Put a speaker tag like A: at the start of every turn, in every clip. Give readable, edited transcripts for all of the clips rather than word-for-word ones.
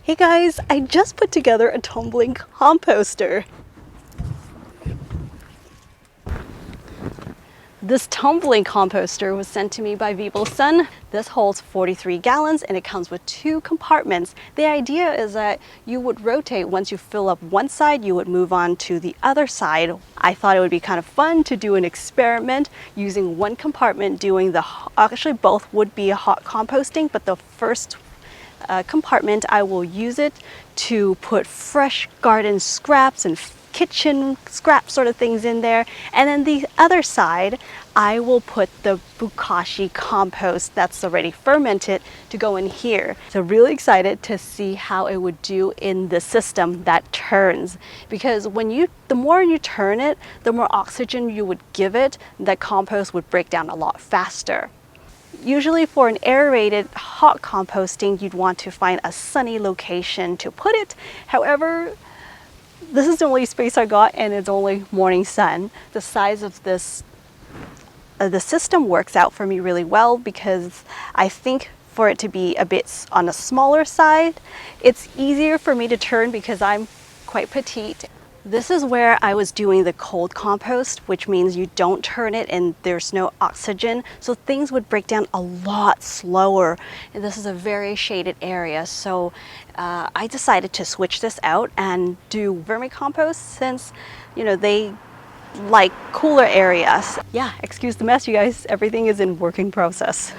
A: Hey guys, I just put together a tumbling composter. This tumbling composter was sent to me by Vivosun. This holds 43 gallons and it comes with 2 compartments. The idea is that you would rotate. Once you fill up one side, you would move on to the other side. I thought it would be kind of fun to do an experiment using one compartment doing actually both would be a hot composting, but the first compartment I will use it to put fresh garden scraps and kitchen scrap sort of things in there, and then the other side I will put the Bokashi compost that's already fermented to go in here. So really excited to see how it would do in the system that turns, because the more you turn it, the more oxygen you would give it, the compost would break down a lot faster. Usually for an aerated hot composting, you'd want to find a sunny location to put it. However, this is the only space I got and it's only morning sun. The size of this, the system works out for me really well, because I think for it to be a bit on the smaller side, it's easier for me to turn because I'm quite petite. This is where I was doing the cold compost, which means you don't turn it and there's no oxygen, so things would break down a lot slower. And this is a very shaded area, so I decided to switch this out and do vermicompost, since they like cooler areas. Yeah, excuse the mess, you guys. Everything is in working process.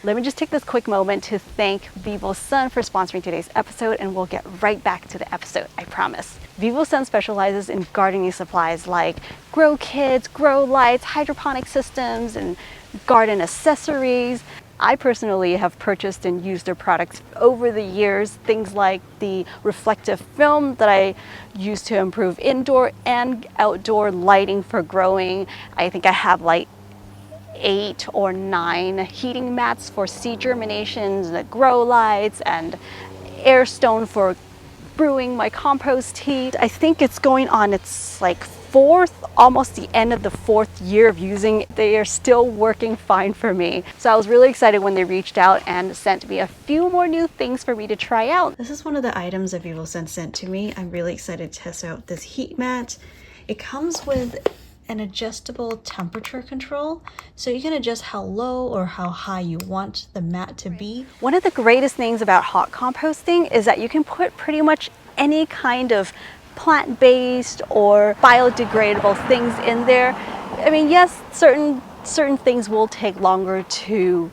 A: Let me just take this quick moment to thank Vivosun for sponsoring today's episode, and we'll get right back to the episode, I promise. Vivosun specializes in gardening supplies like grow kits, grow lights, hydroponic systems, and garden accessories. I personally have purchased and used their products over the years, things like the reflective film that I use to improve indoor and outdoor lighting for growing. I think I have like 8 or 9 heating mats for seed germinations, the grow lights, and air stone for brewing my compost heat. I think it's going on its like 4th, almost the end of the 4th year of using it. They are still working fine for me. So I was really excited when they reached out and sent me a few more new things for me to try out. This is one of the items that Vivosun sent to me. I'm really excited to test out this heat mat. It comes with an adjustable temperature control, so you can adjust how low or how high you want the mat to be. One of the greatest things about hot composting is that you can put pretty much any kind of plant-based or biodegradable things in there. I mean, yes, certain things will take longer to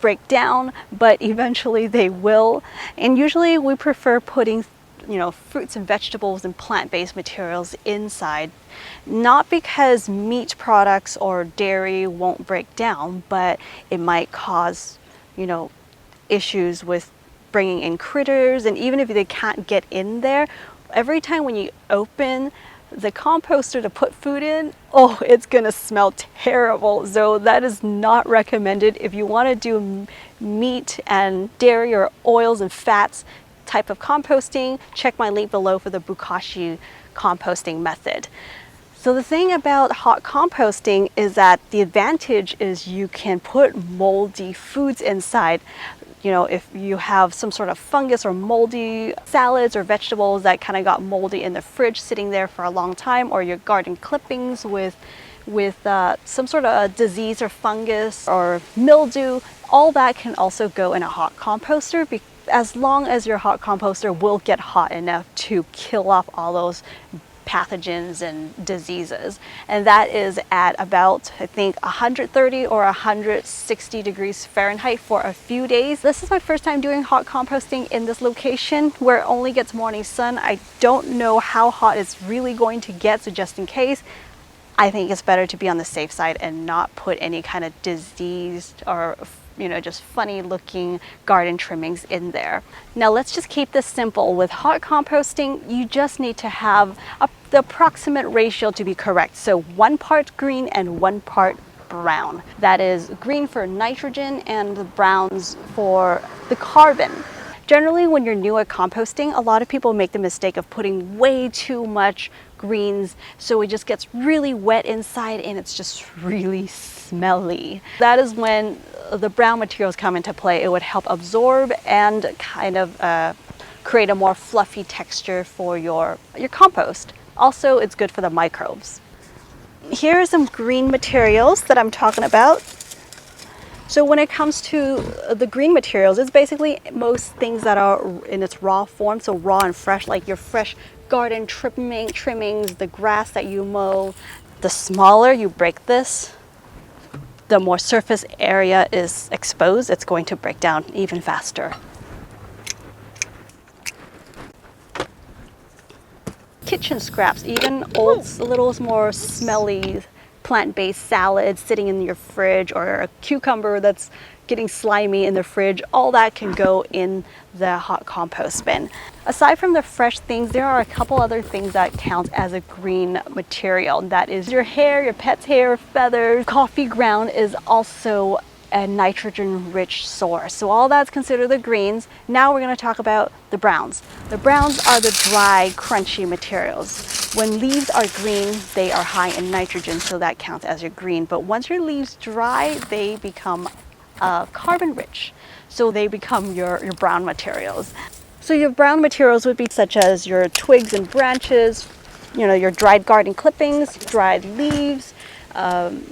A: break down, but eventually they will. And usually we prefer putting fruits and vegetables and plant-based materials inside, not because meat products or dairy won't break down, but it might cause issues with bringing in critters. And even if they can't get in there, every time when you open the composter to put food in, oh, it's gonna smell terrible. So that is not recommended. If you want to do meat and dairy or oils and fats type of composting, check my link below for the Bokashi composting method. So the thing about hot composting is that the advantage is you can put moldy foods inside. If you have some sort of fungus or moldy salads or vegetables that kind of got moldy in the fridge sitting there for a long time, or your garden clippings with some sort of disease or fungus or mildew, all that can also go in a hot composter, as long as your hot composter will get hot enough to kill off all those pathogens and diseases. And that is at about, I think, 130 or 160 degrees Fahrenheit for a few days. This is my first time doing hot composting in this location where it only gets morning sun. I don't know how hot it's really going to get, so just in case, I think it's better to be on the safe side and not put any kind of diseased or just funny looking garden trimmings in there. Now let's just keep this simple. With hot composting, you just need to have the approximate ratio to be correct. So 1 part green and 1 part brown. That is green for nitrogen and the browns for the carbon. Generally, when you're new at composting, a lot of people make the mistake of putting way too much greens, so it just gets really wet inside and it's just really smelly. That is when the brown materials come into play. It would help absorb and kind of create a more fluffy texture for your compost. Also, it's good for the microbes. Here are some green materials that I'm talking about. So when it comes to the green materials, it's basically most things that are in its raw form, so raw and fresh, like your fresh garden trimmings, the grass that you mow. The smaller you break this, the more surface area is exposed. It's going to break down even faster. Kitchen scraps, even old, a little more smelly plant-based salad sitting in your fridge, or a cucumber that's getting slimy in the fridge, all that can go in the hot compost bin. Aside from the fresh things, there are a couple other things that count as a green material. That is your hair, your pet's hair, feathers. Coffee ground is also a nitrogen-rich source. So all that's considered the greens. Now we're going to talk about the browns. The browns are the dry, crunchy materials. When leaves are green, they are high in nitrogen, so that counts as your green. But once your leaves dry, they become carbon-rich, so they become your brown materials. So your brown materials would be such as your twigs and branches, your dried garden clippings, dried leaves,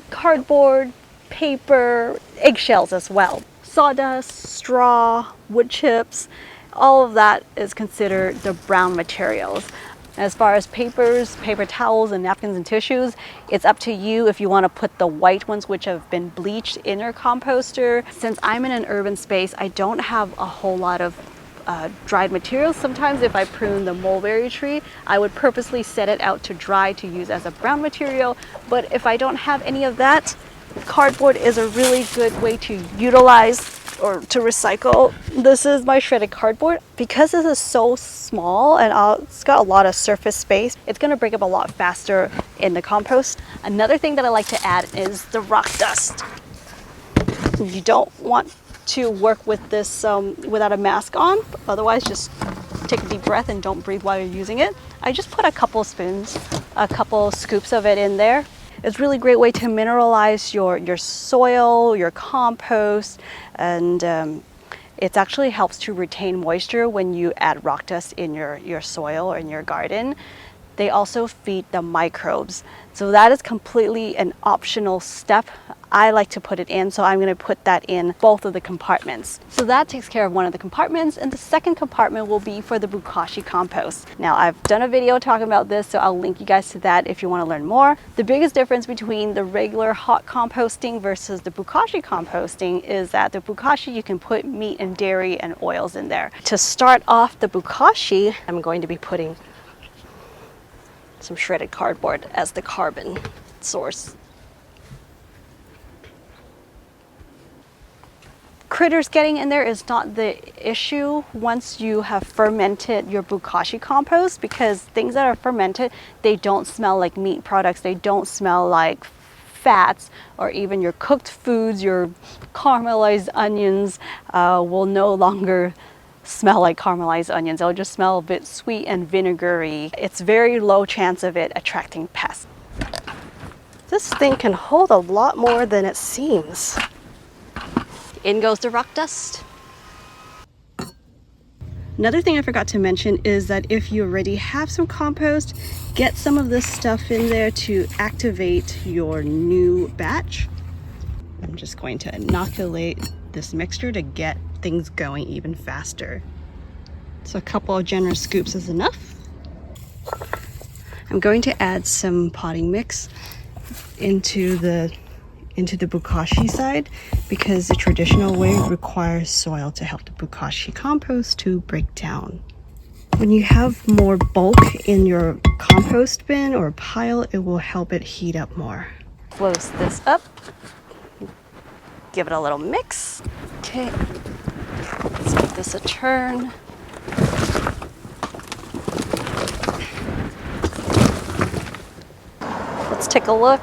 A: cardboard, paper, eggshells as well. Sawdust, straw, wood chips, all of that is considered the brown materials. As far as papers, paper towels, and napkins and tissues, it's up to you if you want to put the white ones which have been bleached in your composter. Since I'm in an urban space, I don't have a whole lot of dried materials. Sometimes if I prune the mulberry tree, I would purposely set it out to dry to use as a brown material. But if I don't have any of that, cardboard is a really good way to utilize or to recycle. This is my shredded cardboard. Because this is so small and it's got a lot of surface space, it's going to break up a lot faster in the compost. Another thing that I like to add is the rock dust. You don't want to work with this without a mask on, otherwise just take a deep breath and don't breathe while you're using it. I just put a couple spoons, a couple scoops of it in there. It's a really great way to mineralize your soil, your compost, and it actually helps to retain moisture when you add rock dust in your soil or in your garden. They also feed the microbes. So that is completely an optional step. I like to put it in, so I'm going to put that in both of the compartments. So that takes care of one of the compartments, and the second compartment will be for the Bokashi compost. Now, I've done a video talking about this, so I'll link you guys to that if you want to learn more. The biggest difference between the regular hot composting versus the Bokashi composting is that the Bokashi, you can put meat and dairy and oils in there. To start off the Bokashi, I'm going to be putting some shredded cardboard as the carbon source. Critters getting in there is not the issue once you have fermented your Bokashi compost, because things that are fermented, they don't smell like meat products, they don't smell like fats, or even your cooked foods, your caramelized onions will no longer smell like caramelized onions. It'll just smell a bit sweet and vinegary. It's very low chance of it attracting pests. This thing can hold a lot more than it seems. In goes the rock dust. Another thing I forgot to mention is that if you already have some compost, get some of this stuff in there to activate your new batch. I'm just going to inoculate this mixture to get things going even faster. So a couple of generous scoops is enough. I'm going to add some potting mix into the Bokashi side, because the traditional way requires soil to help the Bokashi compost to break down. When you have more bulk in your compost bin or pile, it will help it heat up more. Close this up. Give it a little mix. Okay, let's give this a turn. Let's take a look.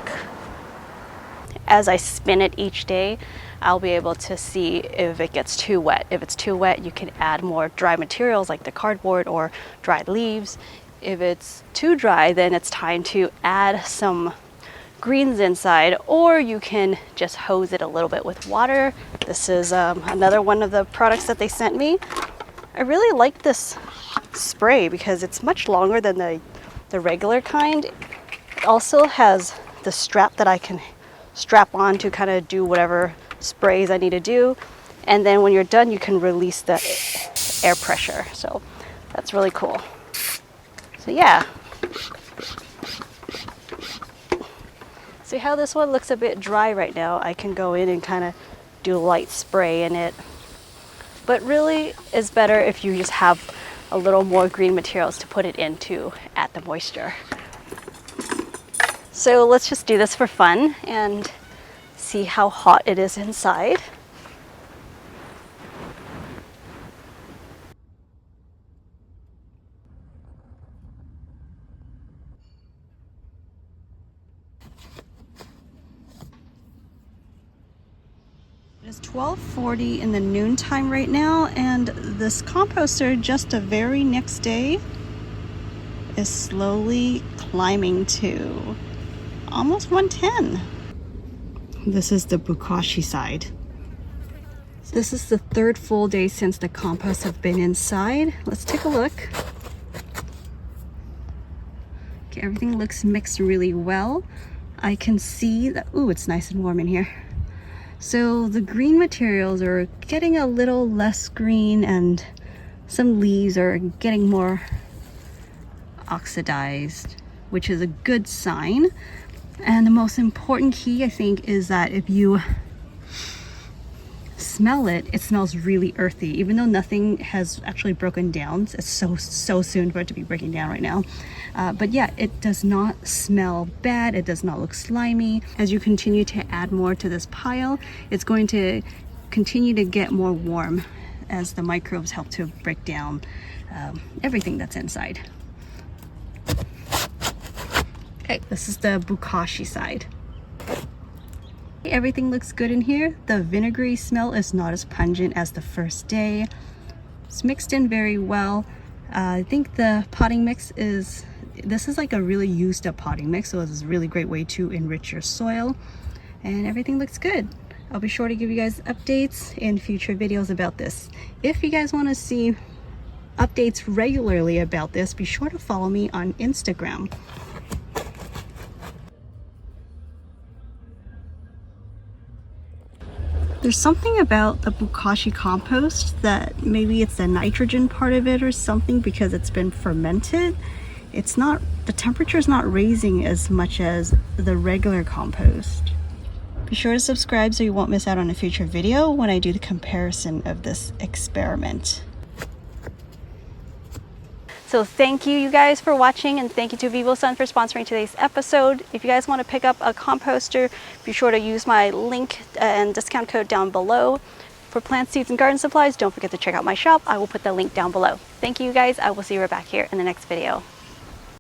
A: As I spin it each day, I'll be able to see if it gets too wet. If it's too wet, you can add more dry materials like the cardboard or dried leaves. If it's too dry, then it's time to add some greens inside, or you can just hose it a little bit with water. This is another one of the products that they sent me. I really like this spray because it's much longer than the regular kind. It also has the strap that I can strap on to kind of do whatever sprays I need to do. And then when you're done, you can release the air pressure. So that's really cool. So yeah. See how this one looks a bit dry right now? I can go in and kind of do light spray in it. But really, it's better if you just have a little more green materials to put it in to add the moisture. So let's just do this for fun and see how hot it is inside. It's 12:40 in the noontime right now, and this composter just the very next day is slowly climbing to almost 110. This is the Bokashi side. This is the third full day since the compost have been inside. Let's take a look. Okay, everything looks mixed really well. I can see that, ooh, it's nice and warm in here. So the green materials are getting a little less green, and some leaves are getting more oxidized, which is a good sign. And the most important key, I think, is that if you smell it, it smells really earthy, even though nothing has actually broken down. It's so soon for it to be breaking down right now. But yeah, it does not smell bad. It does not look slimy. As you continue to add more to this pile, it's going to continue to get more warm as the microbes help to break down everything that's inside. Okay, this is the Bokashi side. Everything looks good in here. The vinegary smell is not as pungent as the first day. It's mixed in very well. I think the potting mix this is like a really used up potting mix, so it's a really great way to enrich your soil, and everything looks good. I'll be sure to give you guys updates in future videos about this. If you guys want to see updates regularly about this, be sure to follow me on Instagram. There's something about the Bokashi compost that maybe it's the nitrogen part of it or something, because it's been fermented. It's not, the temperature is not raising as much as the regular compost. Be sure to subscribe so you won't miss out on a future video when I do the comparison of this experiment. So thank you guys for watching, and thank you to Vivosun for sponsoring today's episode. If you guys want to pick up a composter, be sure to use my link and discount code down below. For plants, seeds, and garden supplies, don't forget to check out my shop. I will put the link down below. Thank you guys. I will see you right back here in the next video.